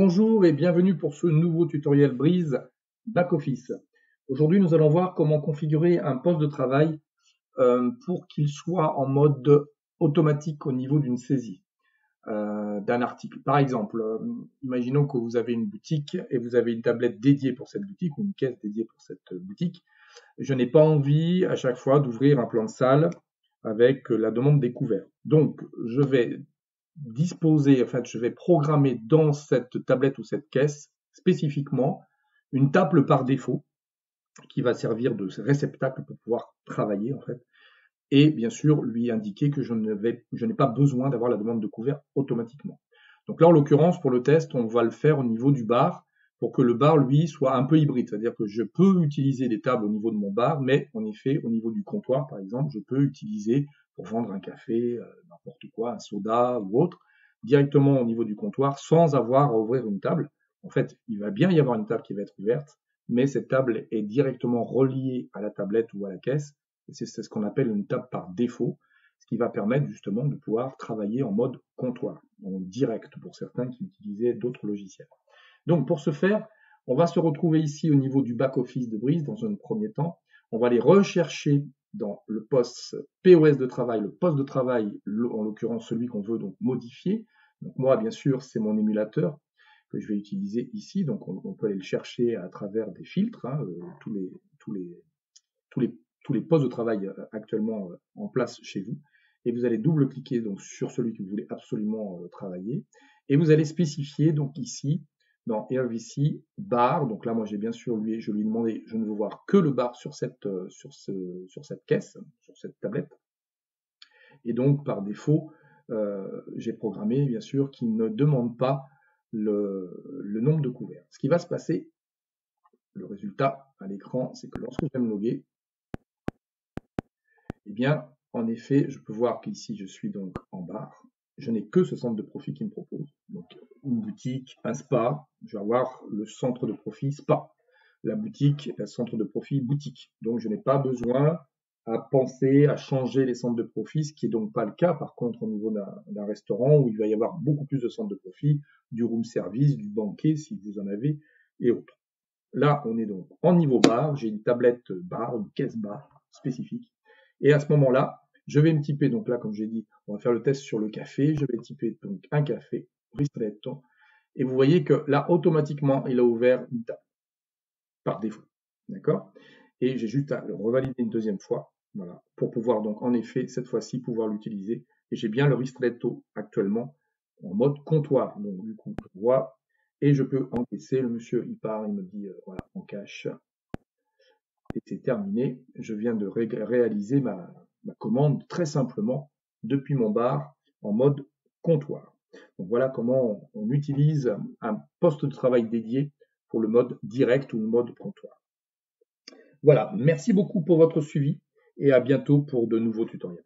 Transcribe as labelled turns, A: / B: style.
A: Bonjour et bienvenue pour ce nouveau tutoriel Breeze Back Office. Aujourd'hui, nous allons voir comment configurer un poste de travail pour qu'il soit en mode automatique au niveau d'une saisie d'un article. Par exemple, imaginons que vous avez une boutique et vous avez une tablette dédiée pour cette boutique ou une caisse dédiée pour cette boutique. Je n'ai pas envie à chaque fois d'ouvrir un plan de salle avec la demande des couverts. Donc, je vais je vais programmer dans cette tablette ou cette caisse spécifiquement une table par défaut qui va servir de réceptacle pour pouvoir travailler en fait, et bien sûr lui indiquer que je n'ai pas besoin d'avoir la demande de couvert automatiquement. Donc là, en l'occurrence, pour le test, on va le faire au niveau du bar pour que le bar, lui, soit un peu hybride. C'est-à-dire que je peux utiliser des tables au niveau de mon bar, mais en effet, au niveau du comptoir, par exemple, je peux utiliser pour vendre un café, n'importe quoi, un soda ou autre, directement au niveau du comptoir sans avoir à ouvrir une table. En fait, il va bien y avoir une table qui va être ouverte, mais cette table est directement reliée à la tablette ou à la caisse. Et c'est ce qu'on appelle une table par défaut, ce qui va permettre justement de pouvoir travailler en mode comptoir, en direct pour certains qui utilisaient d'autres logiciels. Donc pour ce faire, on va se retrouver ici au niveau du back-office de Breeze dans un premier temps. On va aller rechercher dans le poste POS de travail, le poste de travail, en l'occurrence celui qu'on veut donc modifier. Donc moi, bien sûr, c'est mon émulateur que je vais utiliser ici. Donc on peut aller le chercher à travers des filtres, tous les postes de travail actuellement en place chez vous. Et vous allez double-cliquer donc sur celui que vous voulez absolument travailler. Et vous allez spécifier donc ici dans RVC bar. Donc là, moi j'ai bien sûr je lui ai demandé, je ne veux voir que le bar sur cette caisse, sur cette tablette. Et donc par défaut, j'ai programmé bien sûr qu'il ne demande pas le nombre de couverts. Ce qui va se passer, le résultat à l'écran, c'est que lorsque je vais me loguer, eh bien, en effet, je peux voir qu'ici, je suis donc en barre. Je n'ai que ce centre de profit qui me propose. Donc, une boutique, un spa, je vais avoir le centre de profit spa. La boutique, le centre de profit boutique. Donc, je n'ai pas besoin à penser à changer les centres de profit, ce qui est donc pas le cas, par contre, au niveau d'un restaurant où il va y avoir beaucoup plus de centres de profit, du room service, du banquet, si vous en avez, et autres. Là, on est donc en niveau bar. J'ai une tablette bar, une caisse bar spécifique. Et à ce moment-là, je vais me typer, donc là, comme j'ai dit, on va faire le test sur le café. Je vais typer donc un café, ristretto. Et vous voyez que là, automatiquement, il a ouvert une table par défaut. D'accord? Et j'ai juste à le revalider une deuxième fois, voilà, pour pouvoir donc, en effet, cette fois-ci, pouvoir l'utiliser. Et j'ai bien le ristretto actuellement en mode comptoir. Donc, du coup, je vois et je peux encaisser. Le monsieur, il part, il me dit, voilà, en cash. Et c'est terminé. Je viens de réaliser ma commande très simplement depuis mon bar en mode comptoir. Donc voilà comment on utilise un poste de travail dédié pour le mode direct ou le mode comptoir. Voilà, merci beaucoup pour votre suivi et à bientôt pour de nouveaux tutoriels.